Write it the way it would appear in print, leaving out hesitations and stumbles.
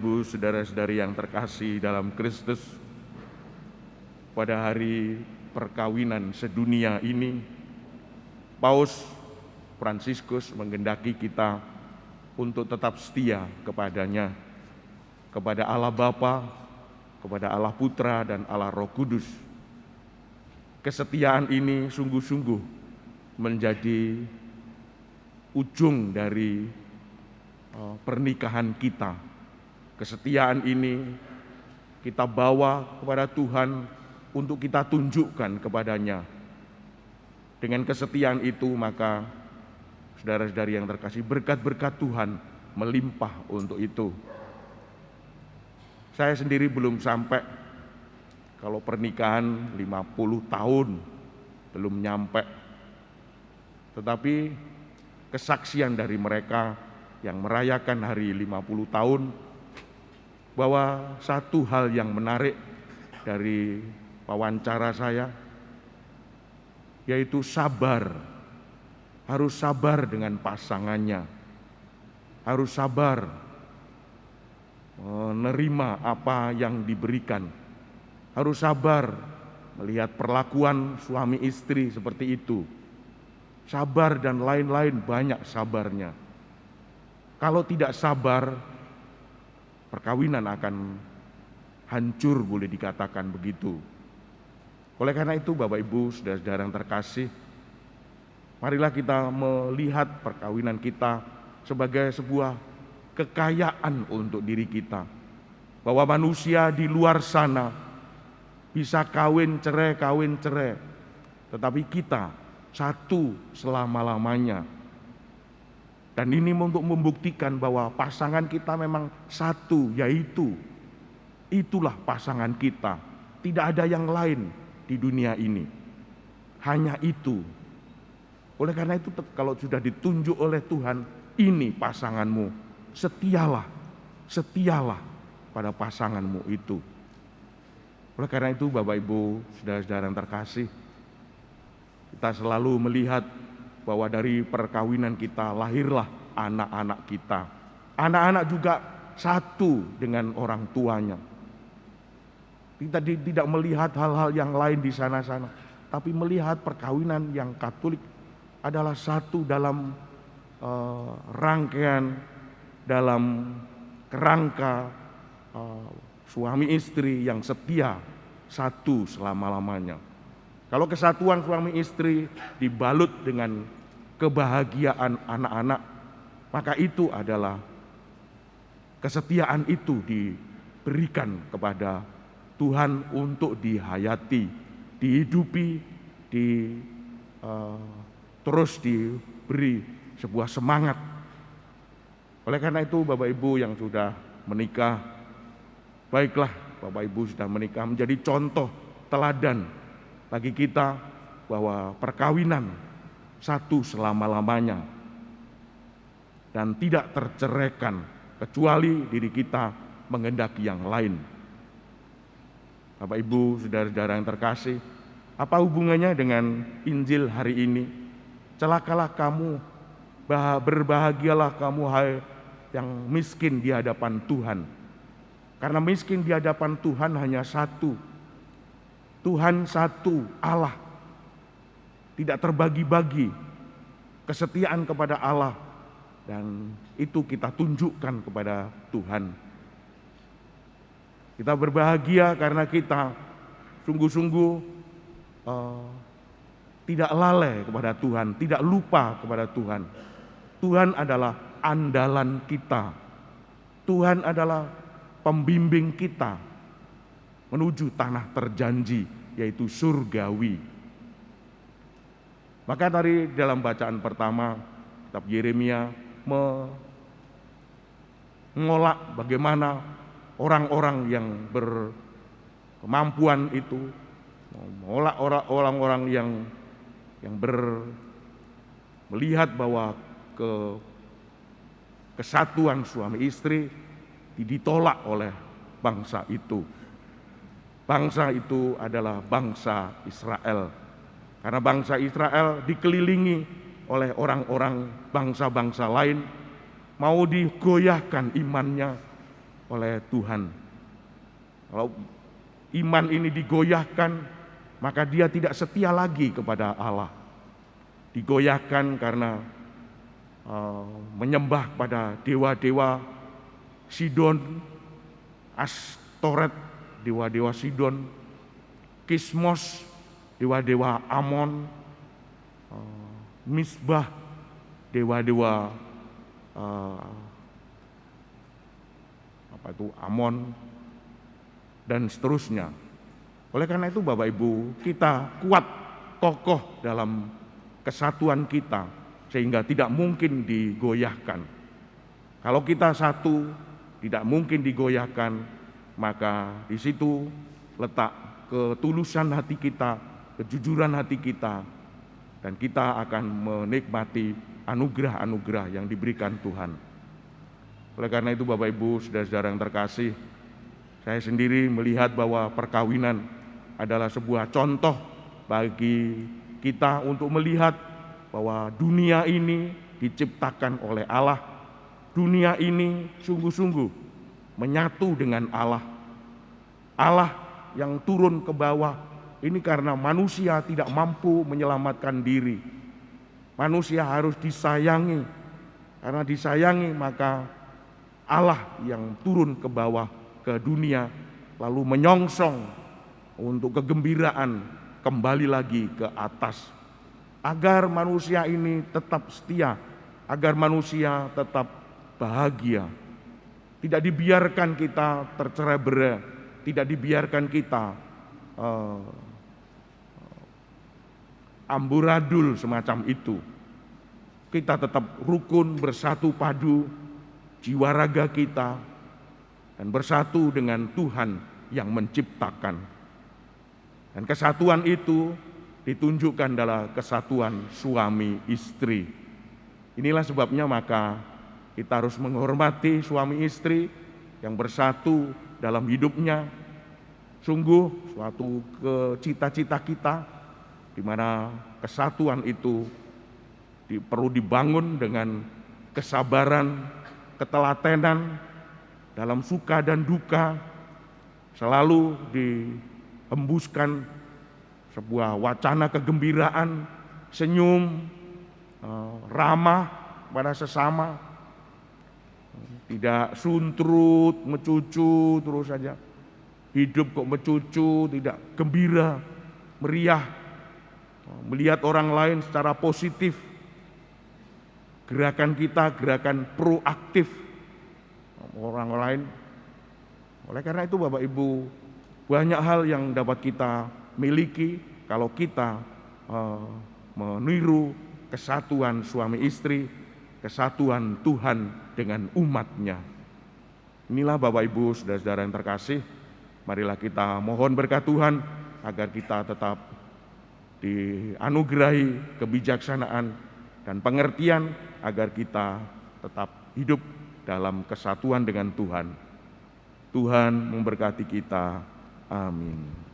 Ibu, saudara-saudari yang terkasih dalam Kristus, pada hari perkawinan sedunia ini, Paus Fransiskus menghendaki kita untuk tetap setia kepadanya, kepada Allah Bapa, kepada Allah Putra dan Allah Roh Kudus. Kesetiaan ini sungguh-sungguh menjadi ujung dari pernikahan kita. Kesetiaan ini kita bawa kepada Tuhan untuk kita tunjukkan kepadanya. Dengan kesetiaan itu maka saudara-saudari yang terkasih, berkat-berkat Tuhan melimpah untuk itu. Saya sendiri belum sampai, kalau pernikahan 50 tahun belum nyampe. Tetapi kesaksian dari mereka yang merayakan hari 50 tahun, bahwa satu hal yang menarik dari wawancara saya, yaitu sabar. Harus sabar dengan pasangannya, harus sabar menerima apa yang diberikan, harus sabar melihat perlakuan suami istri seperti itu. Sabar dan lain-lain, banyak sabarnya. Kalau tidak sabar, perkawinan akan hancur, boleh dikatakan begitu. Oleh karena itu, Bapak Ibu, saudara-saudara yang terkasih, marilah kita melihat perkawinan kita sebagai sebuah kekayaan untuk diri kita. Bahwa manusia di luar sana bisa kawin cerai, tetapi kita satu selama-lamanya. Dan ini untuk membuktikan bahwa pasangan kita memang satu, yaitu itulah pasangan kita. Tidak ada yang lain di dunia ini, hanya itu. Oleh karena itu, kalau sudah ditunjuk oleh Tuhan, ini pasanganmu, setialah pada pasanganmu itu. Oleh karena itu, Bapak Ibu, saudara-saudara yang terkasih, kita selalu melihat bahwa dari perkawinan kita lahirlah anak-anak kita. Anak-anak juga satu dengan orang tuanya. Kita tidak melihat hal-hal yang lain di sana-sana, tapi melihat perkawinan yang Katolik adalah satu dalam rangkaian, dalam kerangka suami istri yang setia, satu selama-lamanya. Kalau kesatuan suami istri dibalut dengan kebahagiaan anak-anak, maka itu adalah kesetiaan itu diberikan kepada Tuhan untuk dihayati, dihidupi, terus diberi sebuah semangat. Oleh karena itu, Bapak Ibu yang sudah menikah, baiklah Bapak Ibu sudah menikah menjadi contoh teladan bagi kita bahwa perkawinan satu selama-lamanya dan tidak terceraikan kecuali diri kita menghendaki yang lain. Bapak Ibu, saudara-saudara yang terkasih, apa hubungannya dengan Injil hari ini? Celakalah kamu, berbahagialah kamu hai yang miskin di hadapan Tuhan. Karena miskin di hadapan Tuhan hanya satu. Tuhan satu, Allah. Tidak terbagi-bagi. Kesetiaan kepada Allah. Dan itu kita tunjukkan kepada Tuhan. Kita berbahagia karena kita sungguh-sungguh tidak lalai kepada Tuhan, tidak lupa kepada Tuhan. Tuhan adalah andalan kita. Tuhan adalah pembimbing kita menuju tanah terjanji, yaitu surgawi. Maka dari dalam bacaan pertama, kitab Yeremia mengolak bagaimana orang-orang yang berkemampuan itu, mengolak orang-orang yang melihat bahwa kesatuan suami istri ditolak oleh bangsa itu. Bangsa itu adalah bangsa Israel. Karena bangsa Israel dikelilingi oleh orang-orang bangsa-bangsa lain, mau digoyahkan imannya, oleh Tuhan. Kalau iman ini digoyahkan, maka dia tidak setia lagi kepada Allah. Digoyahkan karena menyembah pada dewa-dewa Sidon, Astoret, dewa-dewa Sidon, Kismos, dewa-dewa Amon, Misbah, dewa-dewa Amon, dan seterusnya. Oleh karena itu Bapak Ibu, kita kuat, kokoh dalam kesatuan kita, sehingga tidak mungkin digoyahkan. Kalau kita satu, tidak mungkin digoyahkan, maka di situ letak ketulusan hati kita, kejujuran hati kita, dan kita akan menikmati anugerah-anugerah yang diberikan Tuhan. Oleh karena itu Bapak Ibu, saudara-saudara yang terkasih, saya sendiri melihat bahwa perkawinan adalah sebuah contoh bagi kita untuk melihat bahwa dunia ini diciptakan oleh Allah. Dunia ini sungguh-sungguh menyatu dengan Allah. Allah yang turun ke bawah ini karena manusia tidak mampu menyelamatkan diri. Manusia harus disayangi. Karena disayangi maka Allah yang turun ke bawah ke dunia lalu menyongsong untuk kegembiraan kembali lagi ke atas, agar manusia ini tetap setia, agar manusia tetap bahagia. Tidak dibiarkan kita tercerai-berai, tidak dibiarkan kita amburadul semacam itu. Kita tetap rukun, bersatu padu jiwa raga kita, dan bersatu dengan Tuhan yang menciptakan. Dan kesatuan itu ditunjukkan dalam kesatuan suami istri. Inilah sebabnya maka kita harus menghormati suami istri yang bersatu dalam hidupnya. Sungguh suatu cita-cita kita, di mana kesatuan itu perlu dibangun dengan kesabaran, ketelatenan, dalam suka dan duka, selalu dihembuskan sebuah wacana kegembiraan, senyum, ramah pada sesama, tidak suntrut, mecucu terus saja. Hidup kok mecucu, tidak gembira, meriah, melihat orang lain secara positif. Gerakan kita, gerakan proaktif orang lain. Oleh karena itu Bapak Ibu, banyak hal yang dapat kita miliki kalau kita meniru kesatuan suami istri, kesatuan Tuhan dengan umatnya. Inilah Bapak Ibu, saudara-saudara yang terkasih, marilah kita mohon berkat Tuhan agar kita tetap dianugerahi kebijaksanaan dan pengertian, agar kita tetap hidup dalam kesatuan dengan Tuhan. Tuhan memberkati kita. Amin.